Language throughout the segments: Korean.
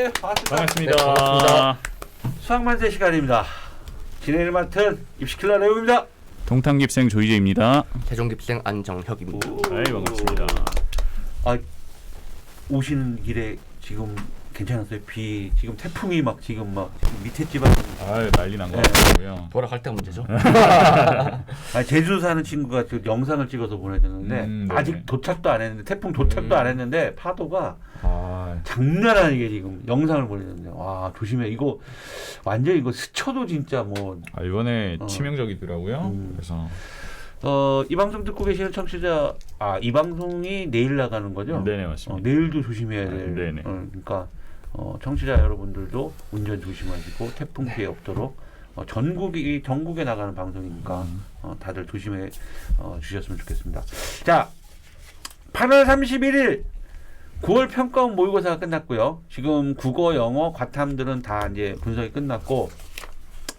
네, 반갑습니다. 반갑습니다. 네, 반갑습니다. 수학만세 시간입니다. 진행을 맡은 입시킬러 레오입니다. 동탄깁생 조이재입니다. 대종깁생 안정혁입니다. 아이, 반갑습니다. 오시는 길에 지금 괜찮았어요? 비 지금 태풍이 막 지금 밑에 지방 아유, 난리 난 것 네. 같고요. 돌아갈 때 문제죠. 제주 사는 친구가 그 영상을 찍어서 보내줬는데 네. 아직 도착도 안 했는데 태풍 도착도 안 했는데 파도가 아, 장난 아니게 지금 영상을 보내줬는데 와 조심해 이거 완전 이거 스쳐도 진짜 뭐 이번에 치명적이더라고요. 그래서 이 방송 듣고 계시는 청취자 이 방송이 내일 나가는 거죠? 네네, 맞습니다. 내일도 조심해야 될 네네. 그러니까 청취자 여러분들도 운전 조심하시고 태풍 피해 없도록 전국에 나가는 방송이니까 다들 조심해 주셨으면 좋겠습니다. 자, 8월 31일 9월 평가원 모의고사가 끝났고요. 지금 국어, 영어, 과탐들은 다 이제 분석이 끝났고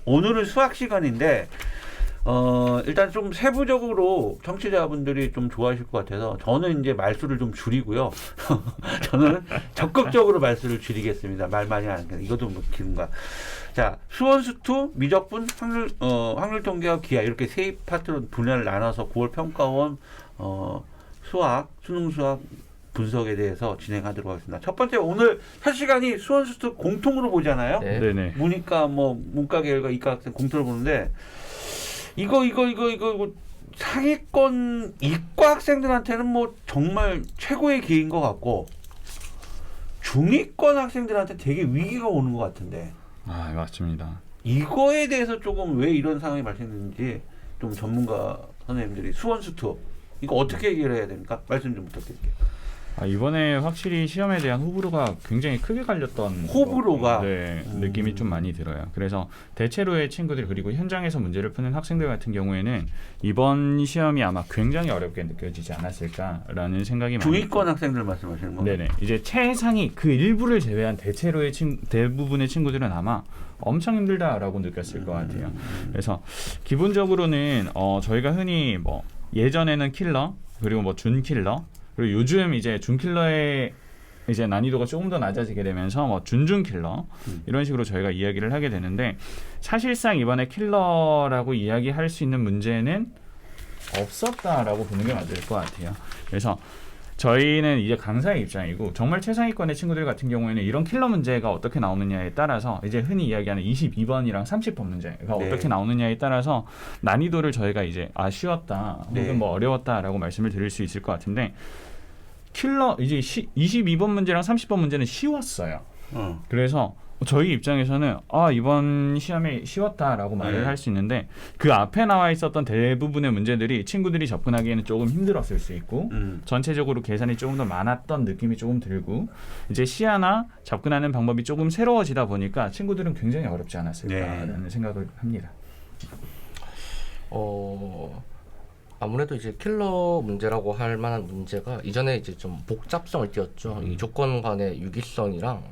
오늘은 수학 시간인데 일단 좀 세부적으로 청취자분들이 좀 좋아하실 것 같아서 저는 이제 말수를 좀 줄이고요. 저는 적극적으로 말수를 줄이겠습니다. 말 많이 안 하니까 이것도 뭐 기른가. 자, 수원수투, 미적분, 확률 통계와 기하 이렇게 세 파트로 분야를 나눠서 9월 평가원 수학, 수능 수학 분석에 대해서 진행하도록 하겠습니다. 첫 번째 오늘 첫 시간이 수원수투 공통으로 보잖아요. 네. 네네. 문이과 문과 계열과 이과 학생 공통으로 보는데 이거 상위권 이과 학생들한테는 뭐 정말 최고의 기회인 것 같고 중위권 학생들한테 되게 위기가 오는 것 같은데 맞습니다. 이거에 대해서 조금 왜 이런 상황이 발생했는지 좀 전문가 선생님들이 수원수투 이거 어떻게 해결해야 됩니까? 말씀 좀 부탁드릴게요. 이번에 확실히 시험에 대한 호불호가 굉장히 크게 갈렸던 호불호가? 느낌이 좀 많이 들어요. 그래서 대체로의 친구들 그리고 현장에서 문제를 푸는 학생들 같은 경우에는 이번 시험이 아마 굉장히 어렵게 느껴지지 않았을까라는 생각이 많이 중위권 학생들 말씀하시는 거예요? 네네. 이제 최상위 그 일부를 제외한 대체로의 대부분의 친구들은 아마 엄청 힘들다라고 느꼈을 것 같아요. 그래서 기본적으로는 저희가 흔히 뭐 예전에는 킬러 그리고 뭐 준킬러 그리고 요즘 이제 준킬러의 이제 난이도가 조금 더 낮아지게 되면서 뭐 준준킬러 이런 식으로 저희가 이야기를 하게 되는데 사실상 이번에 킬러라고 이야기할 수 있는 문제는 없었다라고 보는 게 맞을 것 같아요. 그래서 저희는 이제 강사의 입장이고 정말 최상위권의 친구들 같은 경우에는 이런 킬러 문제가 어떻게 나오느냐에 따라서 이제 흔히 이야기하는 22번이랑 30번 문제가 네. 어떻게 나오느냐에 따라서 난이도를 저희가 이제 쉬웠다 혹은 네. 뭐 어려웠다라고 말씀을 드릴 수 있을 것 같은데 킬러 이제 22번 문제랑 30번 문제는 쉬웠어요. 그래서 저희 입장에서는 이번 시험이 쉬웠다라고 말을 할 수 있는데 그 앞에 나와 있었던 대부분의 문제들이 친구들이 접근하기에는 조금 힘들었을 수 있고 전체적으로 계산이 조금 더 많았던 느낌이 조금 들고 이제 시야나 접근하는 방법이 조금 새로워지다 보니까 친구들은 굉장히 어렵지 않았을까라는 생각을 합니다. 아무래도 이제 킬러 문제라고 할 만한 문제가 이전에 이제 좀 복잡성을 띄었죠. 이 조건 간의 유기성이랑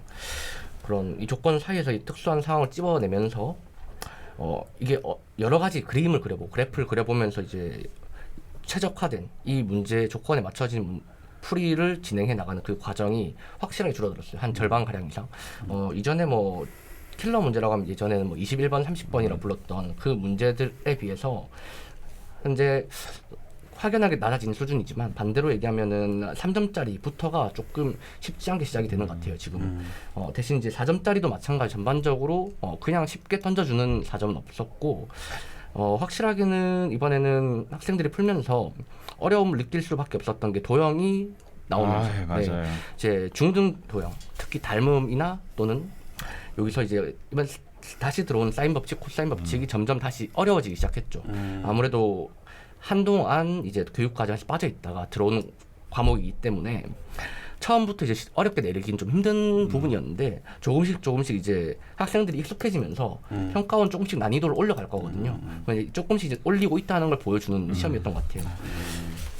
그런 이 조건 사이에서 이 특수한 상황을 찝어내면서 이게 여러 가지 그림을 그려보고 그래프를 그려보면서 이제 최적화된 이 문제 조건에 맞춰진 풀이를 진행해 나가는 그 과정이 확실하게 줄어들었어요. 한 절반 가량 이상. 이전에 뭐 킬러 문제라고 하면 예전에는 뭐 21번, 30번이라 불렀던 그 문제들에 비해서 현재 확연하게 낮아진 수준이지만 반대로 얘기하면은 3점짜리부터가 조금 쉽지 않게 시작이 되는 것 같아요. 지금 대신 이제 4점짜리도 마찬가지 전반적으로 그냥 쉽게 던져주는 4점은 없었고 확실하게는 이번에는 학생들이 풀면서 어려움을 느낄 수밖에 없었던 게 도형이 나오면서 맞아요. 이제 중등 도형 특히 닮음이나 또는 여기서 이제 이번 다시 들어온 사인 법칙, 코사인 법칙이 점점 다시 어려워지기 시작했죠. 아무래도 한동안 이제 교육 과정에서 빠져 있다가 들어오는 과목이기 때문에 처음부터 이제 어렵게 내리긴 좀 힘든 부분이었는데 조금씩 이제 학생들이 익숙해지면서 평가원 조금씩 난이도를 올려갈 거거든요. 조금씩 이제 올리고 있다는 걸 보여주는 시험이었던 것 같아요.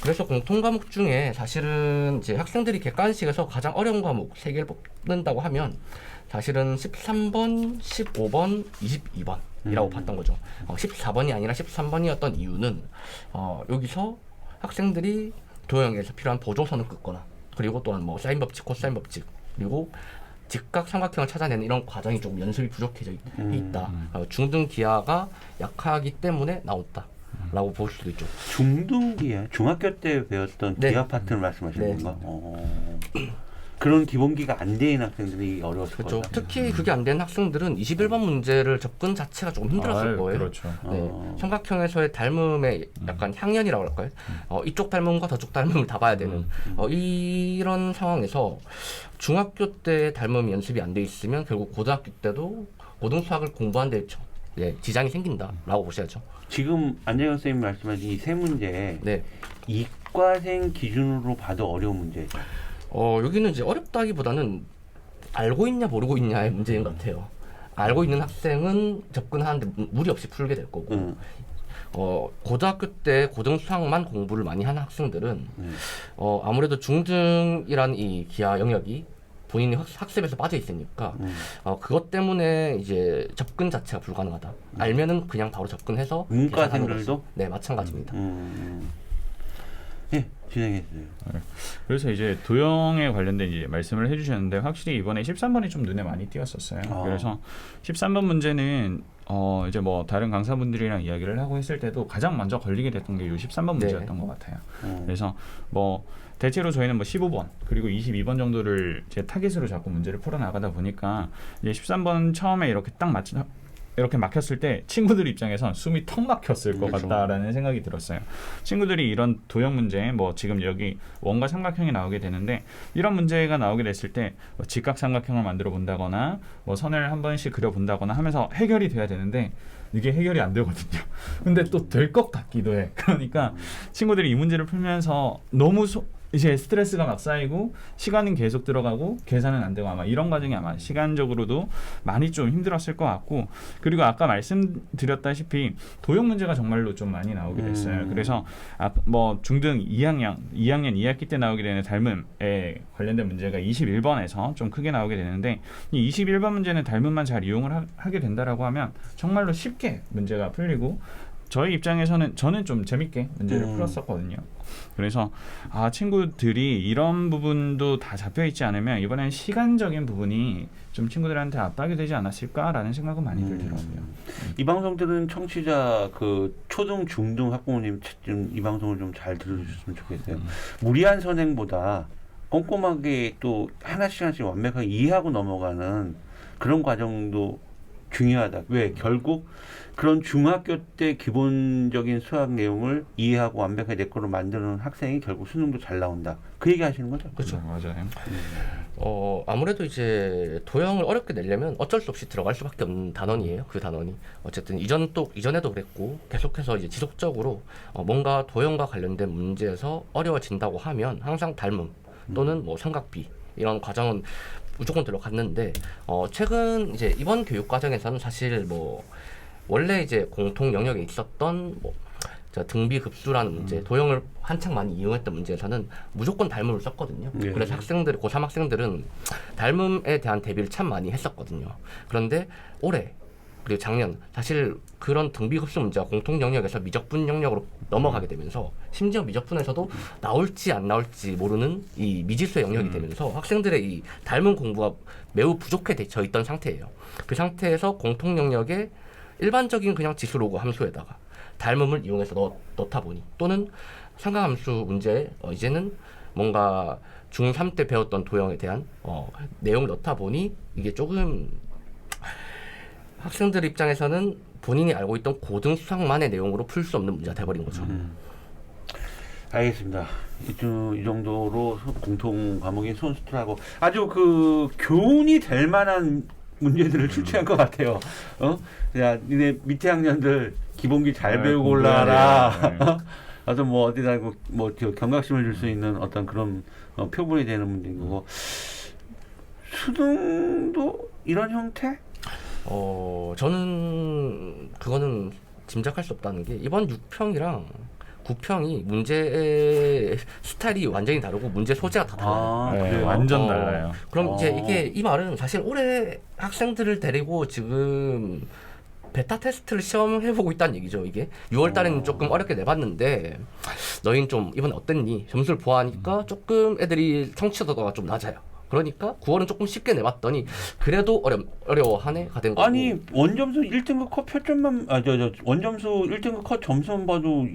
그래서 공통 과목 중에 사실은 이제 학생들이 객관식에서 가장 어려운 과목 3개를 뽑는다고 하면 사실은 13번, 15번, 22번이라고 봤던 거죠. 14번이 아니라 13번이었던 이유는 여기서 학생들이 도형에서 필요한 보조선을 긋거나 그리고 또한 뭐 사인 법칙, 코사인 법칙 그리고 직각 삼각형을 찾아내는 이런 과정이 좀 연습이 부족해져 있다. 중등 기하가 약하기 때문에 나온다라고 볼 수도 있죠. 중등기하, 중학교 때 배웠던 네. 기하 파트를 말씀하시는 네. 건가? 그런 기본기가 안 돼 있는 학생들이 어려웠을 그렇죠. 거예요. 특히 그게 안 되는 학생들은 21번 문제를 접근 자체가 조금 힘들었을 거예요. 그렇죠. 네. 삼각형에서의 닮음의 약간 향연이라고 할까요? 이쪽 닮음과 저쪽 닮음을 다 봐야 되는 이런 상황에서 중학교 때 닮음이 연습이 안 돼 있으면 결국 고등학교 때도 고등수학을 공부하는 데 지장이 생긴다라고 보셔야죠. 지금 안재현 선생님이 말씀하신 이 세 문제 네. 이과생 기준으로 봐도 어려운 문제죠. 여기는 이제 어렵다기보다는 알고 있냐 모르고 있냐의 문제인 것 같아요. 알고 있는 학생은 접근하는데 무리 없이 풀게 될 거고 고등학교 때 고등수학만 공부를 많이 하는 학생들은 아무래도 중등이란 이 기하 영역이 본인이 학습에서 빠져 있으니까 그것 때문에 이제 접근 자체가 불가능하다. 알면은 그냥 바로 접근해서 문과생들도? 네, 마찬가지입니다. 네, 진행해주세요. 그래서 이제 도형에 관련된 이제 말씀을 해주셨는데 확실히 이번에 13번이 좀 눈에 많이 띄었었어요. 그래서 13번 문제는 이제 뭐 다른 강사분들이랑 이야기를 하고 했을 때도 가장 먼저 걸리게 됐던 게 이 13번 문제였던 것 같아요. 그래서 뭐 대체로 저희는 뭐 15번 그리고 22번 정도를 제 타깃으로 잡고 문제를 풀어 나가다 보니까 이제 13번 처음에 이렇게 딱 이렇게 막혔을 때 친구들 입장에선 숨이 턱 막혔을 것 그렇죠. 같다라는 생각이 들었어요. 친구들이 이런 도형 문제, 뭐 지금 여기 원과 삼각형이 나오게 되는데 이런 문제가 나오게 됐을 때 뭐 직각 삼각형을 만들어 본다거나 뭐 선을 한 번씩 그려 본다거나 하면서 해결이 돼야 되는데 이게 해결이 안 되거든요. 근데 또 될 것 같기도 해. 그러니까 친구들이 이 문제를 풀면서 너무 이제 스트레스가 막 쌓이고 시간은 계속 들어가고 계산은 안 되고 아마 이런 과정이 아마 시간적으로도 많이 좀 힘들었을 것 같고 그리고 아까 말씀드렸다시피 도형 문제가 정말로 좀 많이 나오게 됐어요. 그래서 뭐 중등 2학년 2학기 때 나오게 되는 닮음에 관련된 문제가 21번에서 좀 크게 나오게 되는데 이 21번 문제는 닮음만 잘 이용을 하게 된다라고 하면 정말로 쉽게 문제가 풀리고 저희 입장에서는 저는 좀 재밌게 문제를 풀었었거든요. 그래서 친구들이 이런 부분도 다 잡혀 있지 않으면 이번엔 시간적인 부분이 좀 친구들한테 압박이 되지 않았을까라는 생각은 많이 들더라고요. 이 방송 들은 청취자 그 초등 중등 학부모님 좀 이 방송을 좀 잘 들어주셨으면 좋겠어요. 무리한 선행보다 꼼꼼하게 또 하나씩 완벽하게 이해하고 넘어가는 그런 과정도 중요하다. 왜? 결국 그런 중학교 때 기본적인 수학 내용을 이해하고 완벽하게 내 거로 만드는 학생이 결국 수능도 잘 나온다. 그 얘기 하시는 거죠? 그렇죠. 맞아요. 아무래도 이제 도형을 어렵게 내려면 어쩔 수 없이 들어갈 수밖에 없는 단원이에요. 그 단원이. 어쨌든 이전에도 그랬고 계속해서 이제 지속적으로 뭔가 도형과 관련된 문제에서 어려워진다고 하면 항상 닮음 또는 뭐 삼각비 이런 과정은 무조건 들어갔는데 최근 이제 이번 교육 과정에서는 사실 뭐 원래 이제 공통 영역에 있었던 뭐 등비급수라는 문제, 도형을 한창 많이 이용했던 문제에서는 무조건 닮음을 썼거든요. 네. 그래서 고3 학생들은 닮음에 대한 대비를 참 많이 했었거든요. 그런데 올해 그리고 작년 사실 그런 등비급수 문제가 공통 영역에서 미적분 영역으로 넘어가게 되면서 심지어 미적분에서도 나올지 안 나올지 모르는 이 미지수의 영역이 되면서 학생들의 이 닮음 공부가 매우 부족해져 있던 상태예요. 그 상태에서 공통 영역에 일반적인 그냥 지수로그 함수에다가 닮음을 이용해서 넣다 보니 또는 상가함수 문제에 이제는 뭔가 중3 때 배웠던 도형에 대한 내용을 넣다 보니 이게 조금 학생들 입장에서는 본인이 알고 있던 고등 수학만의 내용으로 풀 수 없는 문제가 돼버린 거죠. 알겠습니다. 이 정도로 공통 과목인 손수트하고 아주 그 교훈이 될 만한 문제들을 출제한 것 같아요. 야, 니네 밑에 학년들 기본기 잘 배우고 올라와라. 아주 뭐 어디다 뭐 경각심을 줄 수 있는 어떤 그런 표본이 되는 문제인 거고. 수능도 이런 형태? 저는 그거는 짐작할 수 없다는 게 이번 6평이랑 9평이 문제의 스타일이 완전히 다르고 문제 소재가 다 달라요. 네, 완전 달라요. 그럼 이제 이 말은 사실 올해 학생들을 데리고 지금 베타 테스트를 시험해보고 있다는 얘기죠. 이게 6월 달에는 조금 어렵게 내봤는데 너희는 좀 이번에 어땠니? 점수를 보아하니까 조금 애들이 성취도가 좀 낮아요. 그러니까 9월은 조금 쉽게 내봤더니 그래도 어려워한 해가 된 거고. 아니 원점수 1등급 컷 표점만 원점수 1등급 컷 점수만 봐도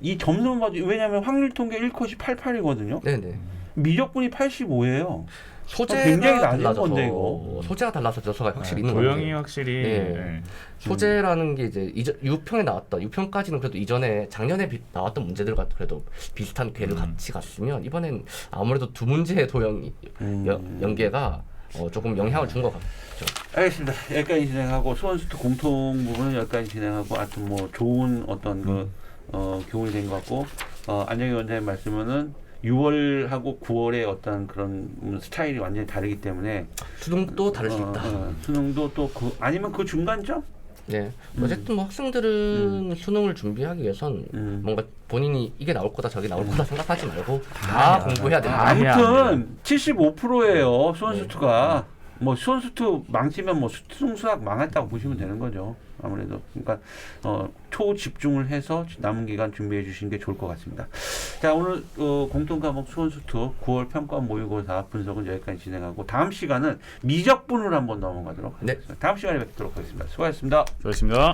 이 점수만 봐도 왜냐면 확률 통계 1컷이 88이거든요. 네네. 미적분이 85예요. 소재가 굉장히 낮은 달라져서 건데, 이거. 소재가 달라서 져서가 확실히 있는 도형이 건데. 확실히 네. 네. 소재라는 게 이제 유평에 나왔다. 유평까지는 그래도 이전에 작년에 나왔던 문제들과 그래도 비슷한 궤를 같이 갔으면 이번엔 아무래도 두 문제의 도형 연계가 조금 영향을 준 것 같죠. 알겠습니다. 여기까지 진행하고 수원수투 공통 부분은 여기까지 진행하고 아주 뭐 좋은 어떤 교훈이 된 것 같고 안정희 원장님 말씀은 6월하고 9월의 어떤 그런 스타일이 완전히 다르기 때문에 수능도 다를 수 있다. 수능도 또 아니면 그 중간점? 네. 어쨌든 뭐 학생들은 수능을 준비하기 위해선 뭔가 본인이 이게 나올 거다 저게 나올 거다 생각하지 말고 다 공부해야 된다. 아무튼 75%예요 수원수투가. 뭐 수원수투 망치면 뭐 수능 수학 망했다고 보시면 되는 거죠. 아무래도 그러니까 초집중을 해서 남은 기간 준비해 주시는 게 좋을 것 같습니다. 자 오늘 공통 과목 수원수투 9월 평가 모의고사 분석은 여기까지 진행하고 다음 시간은 미적분으로 한번 넘어가도록 하겠습니다. 다음 시간에 뵙도록 하겠습니다. 수고하셨습니다. 수고하셨습니다.